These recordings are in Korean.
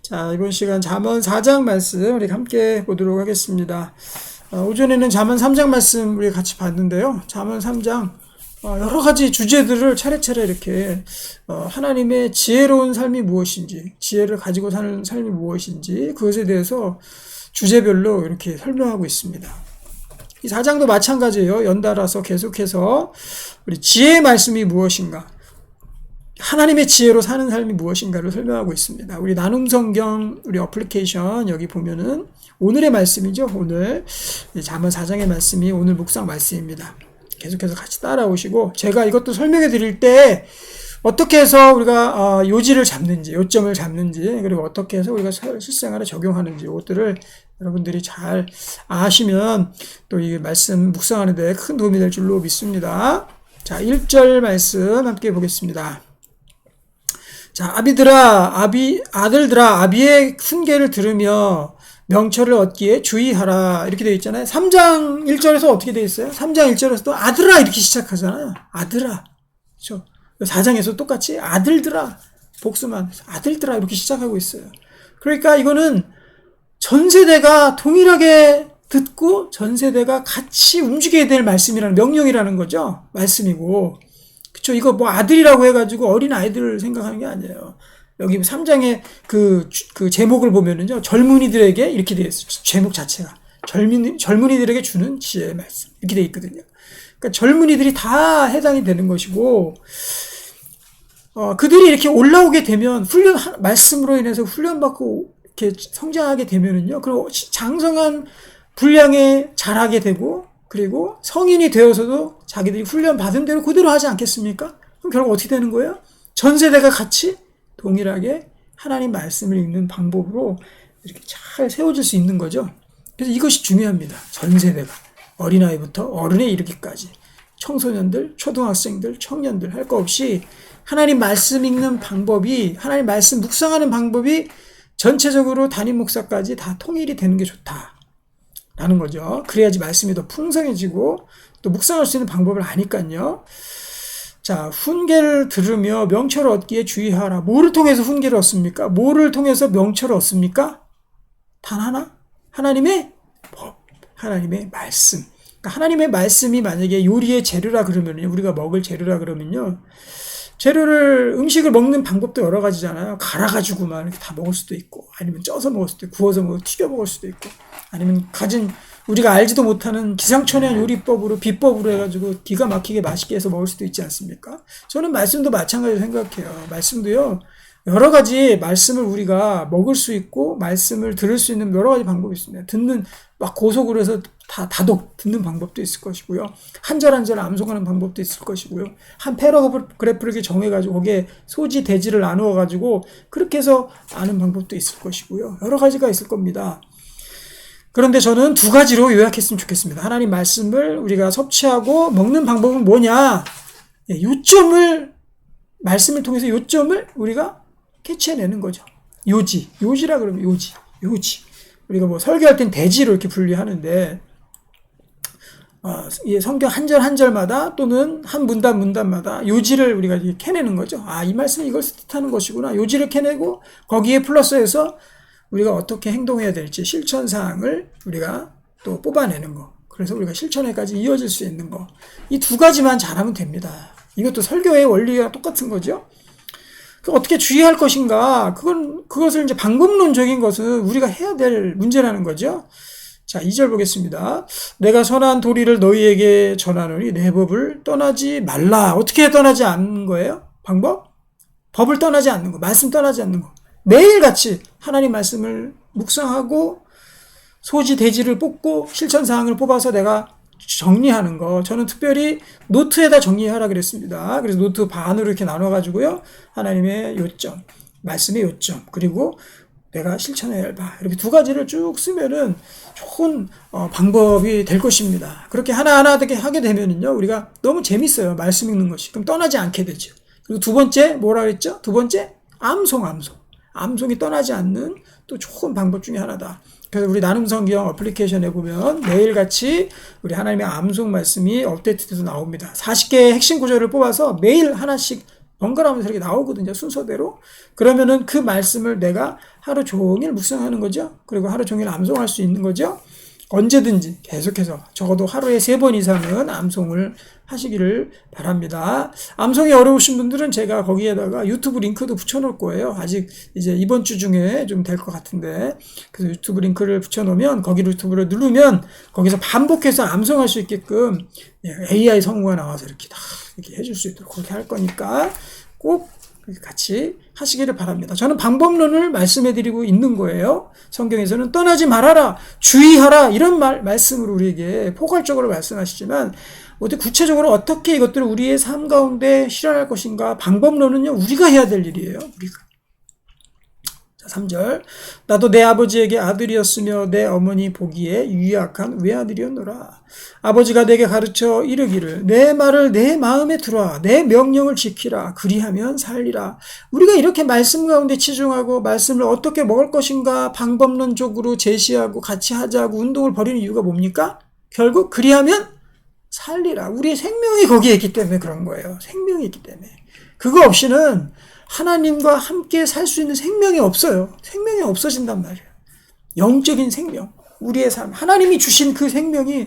자, 이번 시간 잠언 4장 말씀 우리 함께 보도록 하겠습니다. 오전에는 잠언 3장 말씀 우리 같이 봤는데요. 잠언 3장 여러 가지 주제들을 차례차례 이렇게 하나님의 지혜로운 삶이 무엇인지, 지혜를 가지고 사는 삶이 무엇인지 그것에 대해서 주제별로 이렇게 설명하고 있습니다. 이 4장도 마찬가지예요. 연달아서 계속해서 우리 지혜의 말씀이 무엇인가, 하나님의 지혜로 사는 삶이 무엇인가를 설명하고 있습니다. 우리 나눔성경 우리 어플리케이션 여기 보면은 오늘의 말씀이죠. 오늘 잠언 4장의 말씀이 오늘 묵상 말씀입니다. 계속해서 같이 따라오시고, 제가 이것도 설명해 드릴 때 어떻게 해서 우리가 요지를 잡는지, 요점을 잡는지, 그리고 어떻게 해서 우리가 실생활에 적용하는지, 이것들을 여러분들이 잘 아시면 또 이 말씀 묵상하는 데 큰 도움이 될 줄로 믿습니다. 자, 1절 말씀 함께 보겠습니다. 자, 아들들아, 아비의 훈계를 들으며 명철을 얻기에 주의하라. 이렇게 되어 있잖아요. 3장 1절에서 어떻게 되어 있어요? 3장 1절에서도 아들아 이렇게 시작하잖아요. 아들아. 그렇죠? 4장에서 똑같이 아들들아, 복수만 아들들아 이렇게 시작하고 있어요. 그러니까 이거는 전 세대가 동일하게 듣고 전 세대가 같이 움직여야 될 말씀이라는, 명령이라는 거죠. 말씀이고. 그쵸? 이거 뭐 아들이라고 해가지고 어린 아이들을 생각하는 게 아니에요. 여기 3장의 그 제목을 보면은요, 젊은이들에게 이렇게 되어 있어요. 제목 자체가. 젊은이들에게 주는 지혜의 말씀. 이렇게 되어 있거든요. 그러니까 젊은이들이 다 해당이 되는 것이고, 그들이 이렇게 올라오게 되면, 말씀으로 인해서 훈련받고 이렇게 성장하게 되면은요, 그리고 장성한 분량에 자라게 되고, 그리고 성인이 되어서도 자기들이 훈련받은 대로 그대로 하지 않겠습니까? 그럼 결국 어떻게 되는 거예요? 전 세대가 같이 동일하게 하나님 말씀을 읽는 방법으로 이렇게 잘 세워질 수 있는 거죠. 그래서 이것이 중요합니다. 전 세대가. 어린아이부터 어른에 이르기까지. 청소년들, 초등학생들, 청년들 할 거 없이 하나님 말씀 읽는 방법이, 하나님 말씀 묵상하는 방법이 전체적으로 담임 목사까지 다 통일이 되는 게 좋다. 라는 거죠. 그래야지 말씀이 더 풍성해지고 또 묵상할 수 있는 방법을 아니까요. 자, 훈계를 들으며 명철을 얻기에 주의하라. 뭐를 통해서 훈계를 얻습니까? 뭐를 통해서 명철을 얻습니까? 단 하나? 하나님의 법, 하나님의 말씀. 그러니까 하나님의 말씀이 만약에 요리의 재료라 그러면요, 우리가 먹을 재료라 그러면요, 음식을 먹는 방법도 여러 가지잖아요. 갈아가지고만 이렇게 다 먹을 수도 있고, 아니면 쪄서 먹을 수도 있고, 구워서 먹고, 튀겨 먹을 수도 있고, 아니면 우리가 알지도 못하는 기상천외한 요리법으로, 비법으로 해가지고 기가 막히게 맛있게 해서 먹을 수도 있지 않습니까? 저는 말씀도 마찬가지로 생각해요. 말씀도요, 여러 가지 말씀을 우리가 먹을 수 있고, 말씀을 들을 수 있는 여러 가지 방법이 있습니다. 막 고속으로 해서 다독 듣는 방법도 있을 것이고요. 한 절 한 절 암송하는 방법도 있을 것이고요. 한 패러그래프를 이렇게 정해가지고 거기에 소지, 대지를 나누어가지고 그렇게 해서 아는 방법도 있을 것이고요. 여러 가지가 있을 겁니다. 그런데 저는 두 가지로 요약했으면 좋겠습니다. 하나님 말씀을 우리가 섭취하고 먹는 방법은 뭐냐? 말씀을 통해서 요점을 우리가 캐치해내는 거죠. 요지라 그러면 요지. 우리가 뭐 설교할 땐 대지로 이렇게 분리하는데, 성경 한 절 한 절마다 또는 한 문단마다 요지를 우리가 이렇게 캐내는 거죠. 이 말씀이 이걸 뜻하는 것이구나. 요지를 캐내고 거기에 플러스해서 우리가 어떻게 행동해야 될지 실천사항을 우리가 또 뽑아내는 거. 그래서 우리가 실천에까지 이어질 수 있는 거. 이 두 가지만 잘하면 됩니다. 이것도 설교의 원리가 똑같은 거죠. 어떻게 주의할 것인가? 그것을 이제 방법론적인 것은 우리가 해야 될 문제라는 거죠. 자, 2절 보겠습니다. 내가 선한 도리를 너희에게 전하노니 내 법을 떠나지 말라. 어떻게 떠나지 않는 거예요? 방법? 법을 떠나지 않는 거, 말씀 떠나지 않는 거. 매일같이 하나님 말씀을 묵상하고 소지, 대지를 뽑고 실천사항을 뽑아서 내가 정리하는 거. 저는 특별히 노트에다 정리하라 그랬습니다. 그래서 노트 반으로 이렇게 나눠가지고요, 하나님의 요점, 말씀의 요점, 그리고 내가 실천해야 할 바, 이렇게 두 가지를 쭉 쓰면은 좋은 방법이 될 것입니다. 그렇게 하나하나 하게 되면은요, 우리가 너무 재밌어요. 말씀 읽는 것이. 그럼 떠나지 않게 되죠. 그리고 두 번째 뭐라 그랬죠? 두 번째 암송이 떠나지 않는 또 좋은 방법 중에 하나다. 그래서 우리 나눔성경 어플리케이션에 보면 매일같이 우리 하나님의 암송 말씀이 업데이트돼서 나옵니다. 40개의 핵심 구절을 뽑아서 매일 하나씩 번갈아가면서 이렇게 나오거든요. 순서대로. 그러면은 그 말씀을 내가 하루 종일 묵상하는 거죠. 그리고 하루 종일 암송할 수 있는 거죠. 언제든지 계속해서 적어도 하루에 3번 이상은 암송을 하시기를 바랍니다. 암송이 어려우신 분들은 제가 거기에다가 유튜브 링크도 붙여놓을 거예요. 아직 이제 이번 주 중에 좀 될 것 같은데. 그래서 유튜브 링크를 붙여놓으면 거기를 유튜브를 누르면 거기서 반복해서 암송할 수 있게끔 AI 성우가 나와서 이렇게 다 이렇게 해줄 수 있도록 그렇게 할 거니까 꼭 같이 하시기를 바랍니다. 저는 방법론을 말씀해드리고 있는 거예요. 성경에서는 떠나지 말아라, 주의하라 이런 말씀으로 우리에게 포괄적으로 말씀하시지만 어떻게 구체적으로 어떻게 이것들을 우리의 삶 가운데 실현할 것인가 방법론은요 우리가 해야 될 일이에요. 우리가. 3절 나도 내 아버지에게 아들이었으며 내 어머니 보기에 유약한 외아들이었노라. 아버지가 내게 가르쳐 이르기를 내 말을 내 마음에 두라 내 명령을 지키라 그리하면 살리라. 우리가 이렇게 말씀 가운데 치중하고 말씀을 어떻게 먹을 것인가 방법론적으로 제시하고 같이 하자고 운동을 벌이는 이유가 뭡니까? 결국 그리하면 살리라. 우리의 생명이 거기에 있기 때문에 그런 거예요. 생명이 있기 때문에. 그거 없이는 하나님과 함께 살 수 있는 생명이 없어요. 생명이 없어진단 말이에요. 영적인 생명, 우리의 삶, 하나님이 주신 그 생명이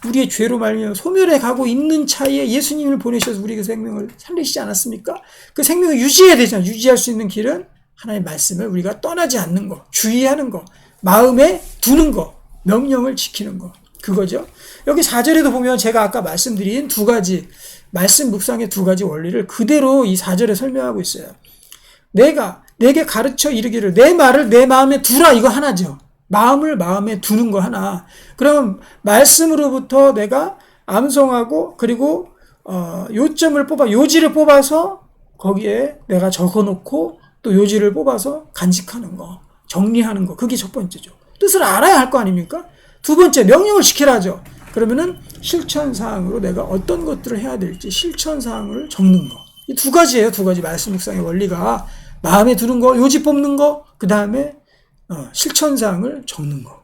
우리의 죄로 말미암아 소멸해 가고 있는 차이에 예수님을 보내셔서 우리 그 생명을 살리시지 않았습니까? 그 생명을 유지해야 되잖아요. 유지할 수 있는 길은 하나님의 말씀을 우리가 떠나지 않는 거, 주의하는 거, 마음에 두는 거, 명령을 지키는 거, 그거죠. 여기 4절에도 보면 제가 아까 말씀드린 2가지 말씀 묵상의 2가지 원리를 그대로 이 4절에 설명하고 있어요. 내가 내게 가르쳐 이르기를 내 말을 내 마음에 두라 이거 하나죠. 마음을 마음에 두는 거 하나. 그럼 말씀으로부터 내가 암송하고 그리고 요점을 뽑아 요지를 뽑아서 거기에 내가 적어놓고 또 요지를 뽑아서 간직하는 거, 정리하는 거. 그게 첫 번째죠. 뜻을 알아야 할 거 아닙니까? 2번째 명령을 지키라죠. 그러면은 실천사항으로 내가 어떤 것들을 해야 될지 실천사항을 적는 거. 이 2가지예요. 2가지 말씀 묵상의 원리가 마음에 두는 거, 요지 뽑는 거, 그 다음에 실천사항을 적는 거.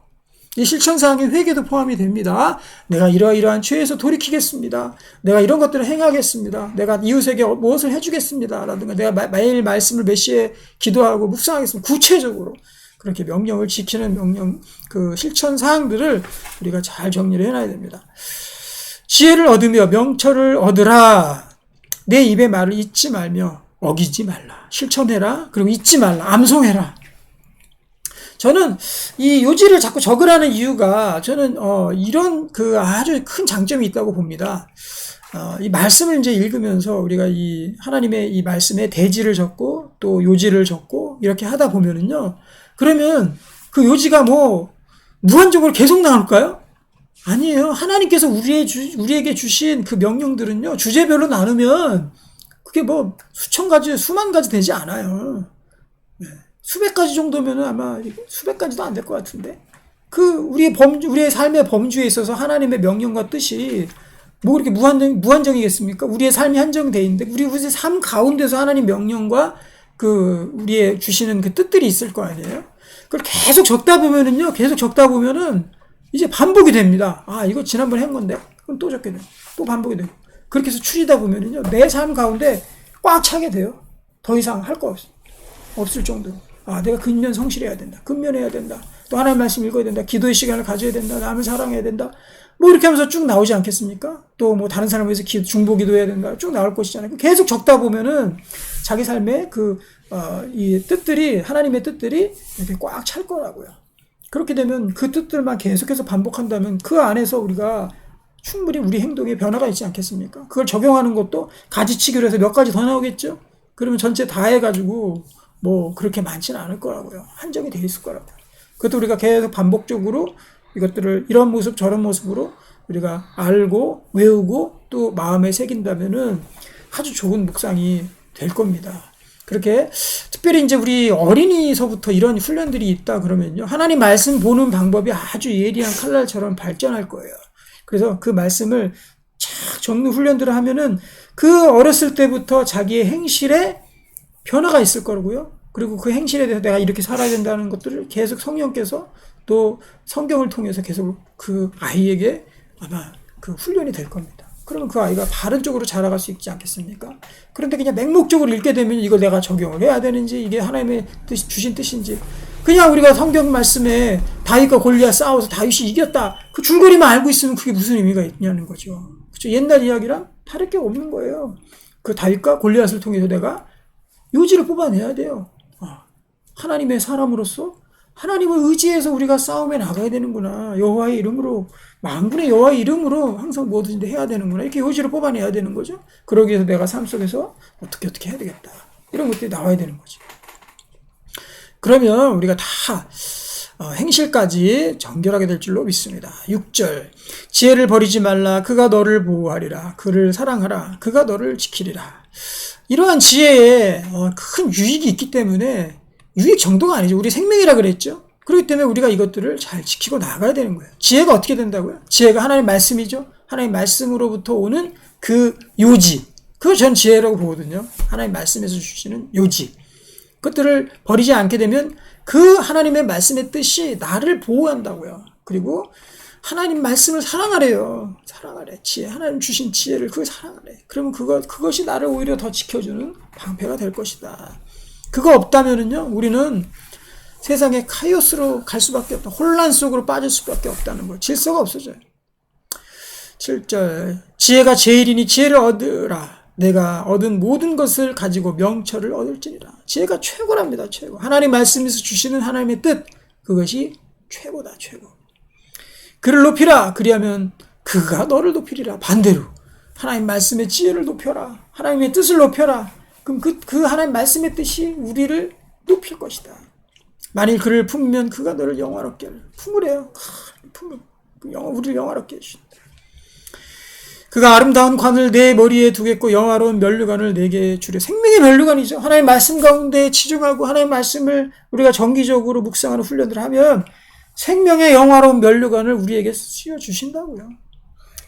이 실천사항의 회개도 포함이 됩니다. 내가 이러이러한 죄에서 돌이키겠습니다. 내가 이런 것들을 행하겠습니다. 내가 이웃에게 무엇을 해주겠습니다. 라든가 내가 매일 말씀을 몇 시에 기도하고 묵상하겠습니다. 구체적으로 그렇게 명령을 지키는 명령, 그 실천사항들을 우리가 잘 정리를 해놔야 됩니다. 지혜를 얻으며 명철을 얻으라. 내 입의 말을 잊지 말며 어기지 말라. 실천해라. 그리고 잊지 말라. 암송해라. 저는 이 요지를 자꾸 적으라는 이유가 저는 이런 그 아주 큰 장점이 있다고 봅니다. 이 말씀을 이제 읽으면서 우리가 이 하나님의 이 말씀에 대지를 적고 또 요지를 적고 이렇게 하다 보면은요. 그러면 그 요지가 뭐 무한적으로 계속 나올까요? 아니에요. 하나님께서 우리에게 주신 그 명령들은요. 주제별로 나누면 그게 뭐 수천 가지, 수만 가지 되지 않아요. 네. 수백 가지 정도면은 아마 수백 가지도 안 될 것 같은데. 우리의 삶의 범주에 있어서 하나님의 명령과 뜻이 뭐 그렇게 무한정이겠습니까? 우리의 삶이 한정되어 있는데, 우리의 삶 가운데서 하나님 명령과 우리의 주시는 그 뜻들이 있을 거 아니에요? 그걸 계속 적다 보면은, 이제 반복이 됩니다. 아, 이거 지난번에 한 건데, 그럼 또 적게 되고, 또 반복이 되고. 그렇게 해서 추리다 보면은요, 내 삶 가운데 꽉 차게 돼요. 더 이상 할 거 없을 정도로. 아, 내가 근면 성실해야 된다. 근면해야 된다. 또 하나님 말씀 읽어야 된다. 기도의 시간을 가져야 된다. 남을 사랑해야 된다. 뭐 이렇게 하면서 쭉 나오지 않겠습니까? 또 뭐 다른 사람을 위해서 중보 기도해야 된다. 쭉 나올 것이잖아요. 계속 적다 보면은 자기 삶의 이 뜻들이, 하나님의 뜻들이 이렇게 꽉 찰 거라고요. 그렇게 되면 그 뜻들만 계속해서 반복한다면 그 안에서 우리가 충분히 우리 행동에 변화가 있지 않겠습니까? 그걸 적용하는 것도 가지치기로 해서 몇 가지 더 나오겠죠? 그러면 전체 다 해가지고 뭐 그렇게 많지는 않을 거라고요. 한정이 돼 있을 거라고요. 그것도 우리가 계속 반복적으로 이것들을 이런 모습 저런 모습으로 우리가 알고 외우고 또 마음에 새긴다면은 아주 좋은 묵상이 될 겁니다. 그렇게 특별히 이제 우리 어린이서부터 이런 훈련들이 있다 그러면요. 하나님 말씀 보는 방법이 아주 예리한 칼날처럼 발전할 거예요. 그래서 그 말씀을 착 적는 훈련들을 하면은 그 어렸을 때부터 자기의 행실에 변화가 있을 거고요. 그리고 그 행실에 대해서 내가 이렇게 살아야 된다는 것들을 계속 성령께서 또 성경을 통해서 계속 그 아이에게 아마 그 훈련이 될 겁니다. 그러면 그 아이가 바른 쪽으로 자라갈 수 있지 않겠습니까? 그런데 그냥 맹목적으로 읽게 되면 이걸 내가 적용을 해야 되는지, 이게 하나님의 주신 뜻인지, 그냥 우리가 성경 말씀에 다윗과 골리앗 싸워서 다윗이 이겼다, 그 줄거리만 알고 있으면 그게 무슨 의미가 있냐는 거죠. 그렇죠? 옛날 이야기랑 다를 게 없는 거예요. 그 다윗과 골리앗을 통해서 내가 요지를 뽑아내야 돼요. 하나님의 사람으로서 하나님을 의지해서 우리가 싸움에 나가야 되는구나. 여호와의 이름으로, 만군의 여호와의 이름으로 항상 뭐든지 해야 되는구나. 이렇게 요지를 뽑아내야 되는 거죠. 그러기 위해서 내가 삶 속에서 어떻게 해야 되겠다, 이런 것들이 나와야 되는 거죠. 그러면 우리가 다 행실까지 정결하게 될 줄로 믿습니다. 6절, 지혜를 버리지 말라. 그가 너를 보호하리라. 그를 사랑하라. 그가 너를 지키리라. 이러한 지혜에 큰 유익이 있기 때문에, 유익 정도가 아니죠. 우리 생명이라 그랬죠. 그렇기 때문에 우리가 이것들을 잘 지키고 나가야 되는 거예요. 지혜가 어떻게 된다고요? 지혜가 하나님 말씀이죠. 하나님 말씀으로부터 오는 그 요지, 그걸 전 지혜라고 보거든요. 하나님 말씀에서 주시는 요지, 그것들을 버리지 않게 되면 그 하나님의 말씀의 뜻이 나를 보호한다고요. 그리고 하나님 말씀을 사랑하래요. 사랑하래. 지혜, 하나님 주신 지혜를 그걸 사랑하래. 그러면 그것이 나를 오히려 더 지켜주는 방패가 될 것이다. 그거 없다면은요, 우리는 세상의 카오스로 갈 수밖에 없다. 혼란 속으로 빠질 수밖에 없다는 거. 질서가 없어져요. 7절, 지혜가 제일이니 지혜를 얻으라. 내가 얻은 모든 것을 가지고 명철을 얻을지니라. 지혜가 최고랍니다. 최고. 하나님 말씀에서 주시는 하나님의 뜻, 그것이 최고다. 최고. 그를 높이라. 그리하면 그가 너를 높이리라. 반대로 하나님 말씀의 지혜를 높여라. 하나님의 뜻을 높여라. 그럼 그 하나님 말씀의 뜻이 우리를 높일 것이다. 만일 그를 품으면 그가 너를 영화롭게 품으래요. 품으면 우리를 영화롭게 해주신다. 그가 아름다운 관을 내 머리에 두겠고 영화로운 면류관을 내게 주려. 생명의 면류관이죠. 하나님 말씀 가운데 치중하고 하나님 말씀을 우리가 정기적으로 묵상하는 훈련을 하면 생명의 영화로운 면류관을 우리에게 씌워주신다고요.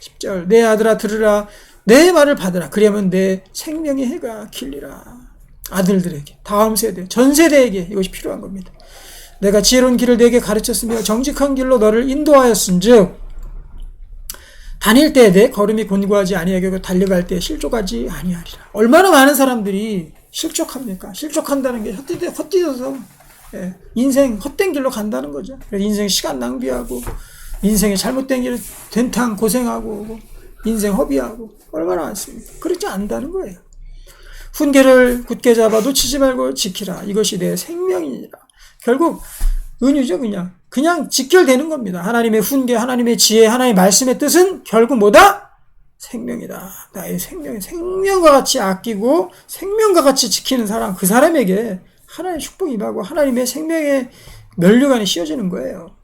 10절, 내 아들아 들으라. 내 말을 받으라. 그리하면 내 생명의 해가 길리라. 아들들에게, 다음 세대, 전 세대에게 이것이 필요한 겁니다. 내가 지혜로운 길을 내게 가르쳤으며 정직한 길로 너를 인도하였은즉 다닐 때 내 걸음이 곤고하지 아니하고 달려갈 때 실족하지 아니하리라. 얼마나 많은 사람들이 실족합니까? 실족한다는 게 헛디뎌서 인생 헛된 길로 간다는 거죠. 인생 시간 낭비하고, 인생의 잘못된 길 된탕 고생하고, 인생 허비하고 얼마나 많습니까? 그렇지 않다는 거예요. 훈계를 굳게 잡아 놓치지 말고 지키라. 이것이 내 생명이니라. 결국 은유죠. 그냥 직결되는 겁니다. 하나님의 훈계, 하나님의 지혜, 하나님의 말씀의 뜻은 결국 뭐다? 생명이다. 나의 생명과 같이 아끼고 생명과 같이 지키는 사람, 그 사람에게 하나님의 축복이 임하고 하나님의 생명의 면류관이 씌워지는 거예요.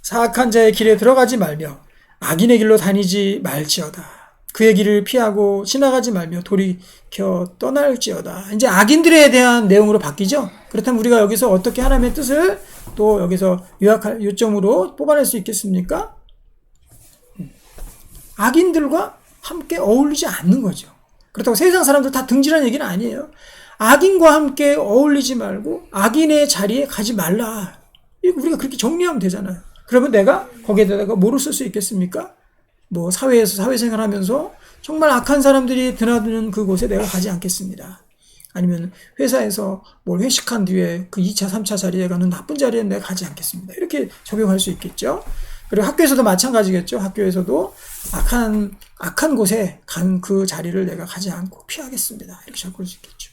사악한 자의 길에 들어가지 말며 악인의 길로 다니지 말지어다. 그의 길을 피하고 지나가지 말며 돌이켜 떠날지어다. 이제 악인들에 대한 내용으로 바뀌죠. 그렇다면 우리가 여기서 어떻게 하나님의 뜻을 또 여기서 요약할 요점으로 뽑아낼 수 있겠습니까? 악인들과 함께 어울리지 않는 거죠. 그렇다고 세상 사람들 다 등지라는 얘기는 아니에요. 악인과 함께 어울리지 말고 악인의 자리에 가지 말라. 우리가 그렇게 정리하면 되잖아요. 그러면 내가 거기에다가 뭐로 쓸 수 있겠습니까? 뭐 사회에서 사회생활 하면서 정말 악한 사람들이 드나드는 그곳에 내가 가지 않겠습니다. 아니면 회사에서 뭘 회식한 뒤에 그 2차, 3차 자리에 가는 나쁜 자리에 내가 가지 않겠습니다. 이렇게 적용할 수 있겠죠. 그리고 학교에서도 마찬가지겠죠. 학교에서도 악한 곳에 간 그 자리를 내가 가지 않고 피하겠습니다. 이렇게 적을 수 있겠죠.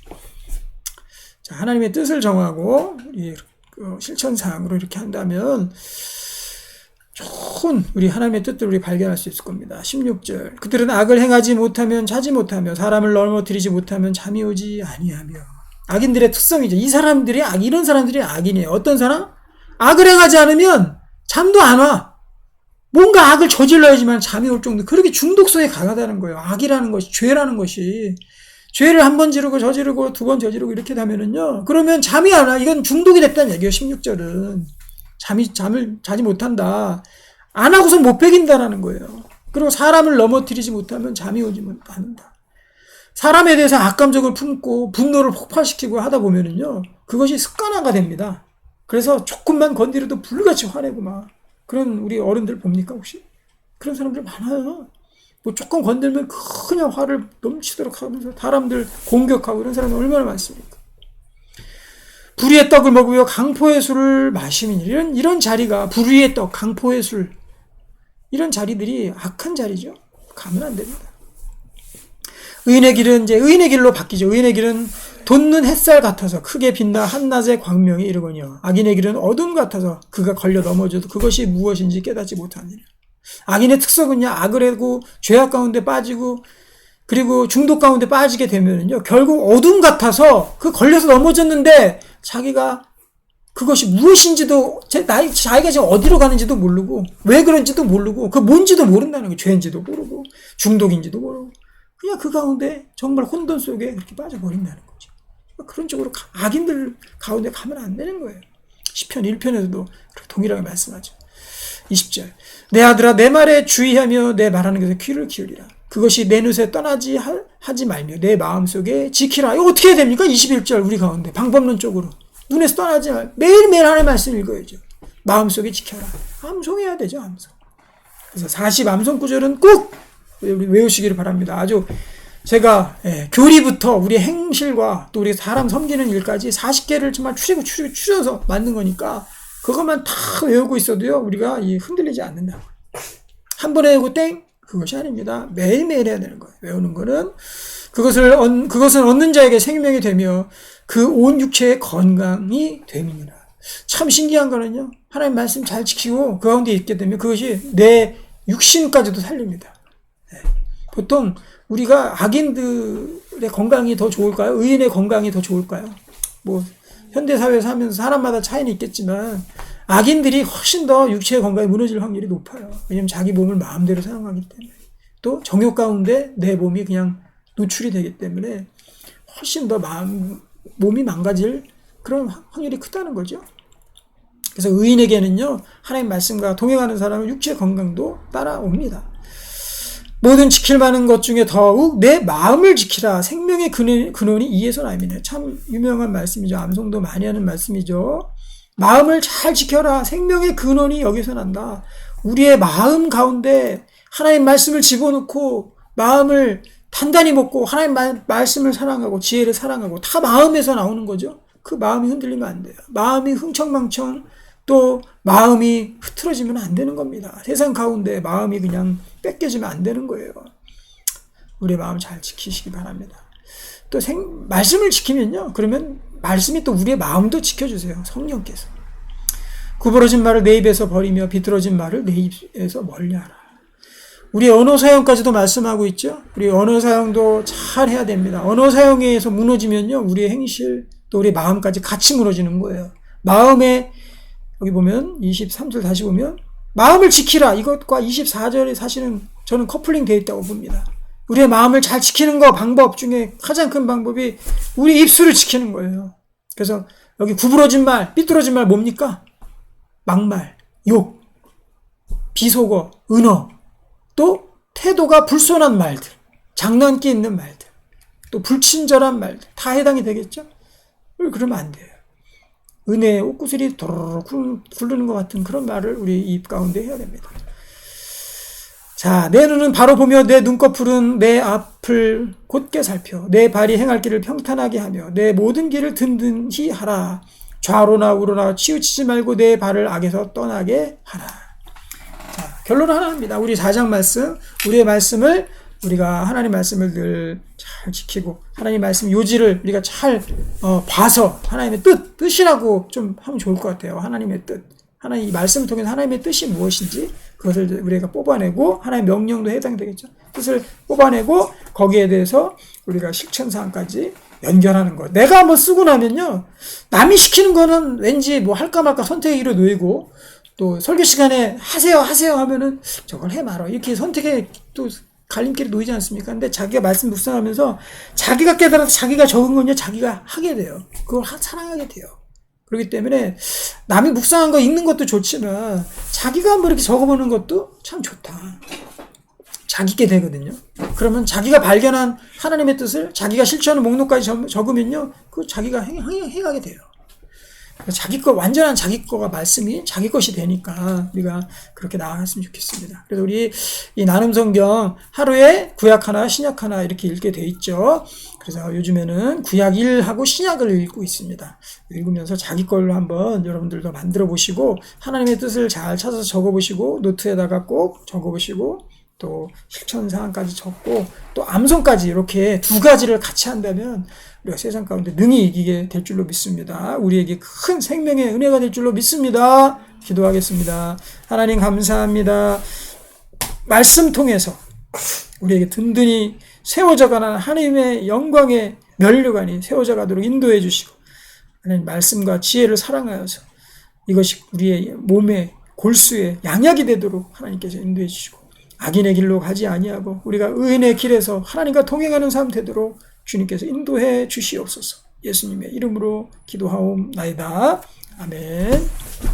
자, 하나님의 뜻을 정하고 실천사항으로 이렇게 한다면 좋은 우리 하나님의 뜻들을 우리 발견할 수 있을 겁니다. 16절, 그들은 악을 행하지 못하면 자지 못하며 사람을 넘어뜨리지 못하면 잠이 오지 아니하며. 악인들의 특성이죠. 이 사람들이 이런 사람들이 악인이에요. 어떤 사람? 악을 행하지 않으면 잠도 안 와. 뭔가 악을 저질러야지만 잠이 올 정도. 그렇게 중독성에 강하다는 거예요. 악이라는 것이, 죄라는 것이. 죄를 한 번 지르고 저지르고 두 번 저지르고 이렇게 되면은요, 그러면 잠이 안 와. 이건 중독이 됐다는 얘기예요. 16절은 잠을 자지 못한다. 안 하고서 못 배긴다라는 거예요. 그리고 사람을 넘어뜨리지 못하면 잠이 오지 않는다. 사람에 대해서 악감정을 품고 분노를 폭발시키고 하다 보면은요, 그것이 습관화가 됩니다. 그래서 조금만 건드려도 불같이 화내고 막 그런 우리 어른들 봅니까 혹시? 그런 사람들 많아요. 뭐 조금 건들면 그냥 화를 넘치도록 하면서 사람들 공격하고 이런 사람이 얼마나 많습니까? 불의의 떡을 먹으며 강포의 술을 마시면 이런 자리가 불의의 떡, 강포의 술 이런 자리들이 악한 자리죠. 가면 안 됩니다. 의인의 길은 이제 의인의 길로 바뀌죠. 의인의 길은 돋는 햇살 같아서 크게 빛나 한낮의 광명이 이르거니와 악인의 길은 어둠 같아서 그가 걸려 넘어져도 그것이 무엇인지 깨닫지 못하니라. 악인의 특성은요, 악을 하고 죄악 가운데 빠지고 그리고 중독 가운데 빠지게 되면은요, 결국 어둠 같아서 그 걸려서 넘어졌는데 자기가 그것이 무엇인지도 자기가 지금 어디로 가는지도 모르고 왜 그런지도 모르고 그 뭔지도 모른다는 거예요. 죄인지도 모르고 중독인지도 모르고 그냥 그 가운데 정말 혼돈 속에 그렇게 빠져버린다는 거죠. 그런 쪽으로 악인들 가운데 가면 안 되는 거예요. 시편 1편에서도 그렇게 동일하게 말씀하죠. 20절 내 아들아 내 말에 주의하며 내 말하는 것에 귀를 기울이라. 그것이 내 눈에 떠나지 하지 말며 내 마음속에 지키라. 이거 어떻게 해야 됩니까? 21절 우리 가운데 방법론적으로 눈에서 떠나지 말 매일매일 하나님의 말씀 읽어야죠. 마음속에 지켜라. 암송해야 되죠. 암송. 그래서 40 암송 구절은 꼭 외우시기를 바랍니다. 아주 제가 교리부터 우리 행실과 또 우리 사람 섬기는 일까지 40개를 정말 추려서 만든 거니까 그것만 다 외우고 있어도요 우리가 흔들리지 않는다. 한 번에 외우고 땡 그것이 아닙니다. 매일매일 해야 되는 거예요. 외우는 거는 그것은 얻는 자에게 생명이 되며 그 온 육체의 건강이 됨이니라. 참 신기한 거는요 하나님 말씀 잘 지키고 그 가운데 있게 되면 그것이 내 육신까지도 살립니다. 보통 우리가 악인들의 건강이 더 좋을까요? 의인의 건강이 더 좋을까요? 뭐 현대사회에서 하면서 사람마다 차이는 있겠지만 악인들이 훨씬 더 육체의 건강이 무너질 확률이 높아요. 왜냐하면 자기 몸을 마음대로 사용하기 때문에 또 정욕 가운데 내 몸이 그냥 노출이 되기 때문에 훨씬 더 몸이 망가질 그런 확률이 크다는 거죠. 그래서 의인에게는요 하나님 말씀과 동행하는 사람은 육체의 건강도 따라옵니다. 모든 지킬 만한 것 중에 더욱 내 마음을 지키라. 생명의 근원이 이에서 나옵니다. 참 유명한 말씀이죠. 암송도 많이 하는 말씀이죠. 마음을 잘 지켜라. 생명의 근원이 여기서 난다. 우리의 마음 가운데 하나님 말씀을 집어넣고 마음을 단단히 먹고 하나님 말씀을 사랑하고 지혜를 사랑하고 다 마음에서 나오는 거죠. 그 마음이 흔들리면 안 돼요. 마음이 흥청망청 또 마음이 흐트러지면 안 되는 겁니다. 세상 가운데 마음이 그냥 뺏겨지면 안 되는 거예요. 우리의 마음 잘 지키시기 바랍니다. 또 말씀을 지키면요. 그러면 말씀이 또 우리의 마음도 지켜주세요. 성령께서. 구부러진 말을 내 입에서 버리며 비뚤어진 말을 내 입에서 멀리하라. 우리 언어 사용까지도 말씀하고 있죠. 우리 언어 사용도 잘 해야 됩니다. 언어 사용에서 무너지면요. 우리의 행실 또 우리 마음까지 같이 무너지는 거예요. 마음에 여기 보면 23절 다시 보면 마음을 지키라. 이것과 24절에 사실은 저는 커플링 되어 있다고 봅니다. 우리의 마음을 잘 지키는 거 방법 중에 가장 큰 방법이 우리 입술을 지키는 거예요. 그래서 여기 구부러진 말, 삐뚤어진 말 뭡니까? 막말, 욕, 비속어, 은어, 또 태도가 불손한 말들, 장난기 있는 말들, 또 불친절한 말들 다 해당이 되겠죠? 그러면 안 돼요. 은혜의 옷구슬이 도로록 굴르는 것 같은 그런 말을 우리 입 가운데 해야 됩니다. 자, 내 눈은 바로 보며 내 눈꺼풀은 내 앞을 곧게 살펴 내 발이 행할 길을 평탄하게 하며 내 모든 길을 든든히 하라. 좌로나 우로나 치우치지 말고 내 발을 악에서 떠나게 하라. 자, 결론은 하나입니다. 우리 4장 말씀, 우리의 말씀을 우리가 하나님 말씀을 늘 잘 지키고 하나님 말씀 요지를 우리가 잘 봐서 하나님의 뜻이라고 좀 하면 좋을 것 같아요. 하나님의 뜻. 하나님 이 말씀을 통해서 하나님의 뜻이 무엇인지 그것을 우리가 뽑아내고 하나님의 명령도 해당되겠죠. 뜻을 뽑아내고 거기에 대해서 우리가 실천사항까지 연결하는 것. 내가 한번 쓰고 나면요. 남이 시키는 거는 왠지 뭐 할까 말까 선택의 길을 놓이고 또 설교 시간에 하세요 하면은 저걸 해 말어. 이렇게 선택에 또 갈림길이 놓이지 않습니까? 근데 자기가 말씀 묵상하면서 자기가 깨달아서 자기가 적은 건요, 자기가 하게 돼요. 그걸 사랑하게 돼요. 그렇기 때문에 남이 묵상한 거 읽는 것도 좋지만 자기가 한번 이렇게 적어보는 것도 참 좋다. 자기게 되거든요. 그러면 자기가 발견한 하나님의 뜻을 자기가 실천하는 목록까지 적으면요, 그 자기가 행하게 돼요. 자기 거, 완전한 자기 거가 말씀이 자기 것이 되니까 우리가 그렇게 나아갔으면 좋겠습니다. 그래서 우리 이 나눔 성경 하루에 구약 하나, 신약 하나 이렇게 읽게 돼 있죠. 그래서 요즘에는 구약 1하고 신약을 읽고 있습니다. 읽으면서 자기 걸로 한번 여러분들도 만들어 보시고 하나님의 뜻을 잘 찾아서 적어 보시고 노트에다가 꼭 적어 보시고 또 실천 사항까지 적고 또 암송까지 이렇게 두 가지를 같이 한다면 우리가 세상 가운데 능히 이기게 될 줄로 믿습니다. 우리에게 큰 생명의 은혜가 될 줄로 믿습니다. 기도하겠습니다. 하나님 감사합니다. 말씀 통해서 우리에게 든든히 세워져가는 하나님의 영광의 면류관이 세워져 가도록 인도해 주시고 하나님 말씀과 지혜를 사랑하여서 이것이 우리의 몸의 골수의 양약이 되도록 하나님께서 인도해 주시고 악인의 길로 가지 아니하고 우리가 의인의 길에서 하나님과 동행하는 삶 되도록 주님께서 인도해 주시옵소서. 예수님의 이름으로 기도하옵나이다. 아멘.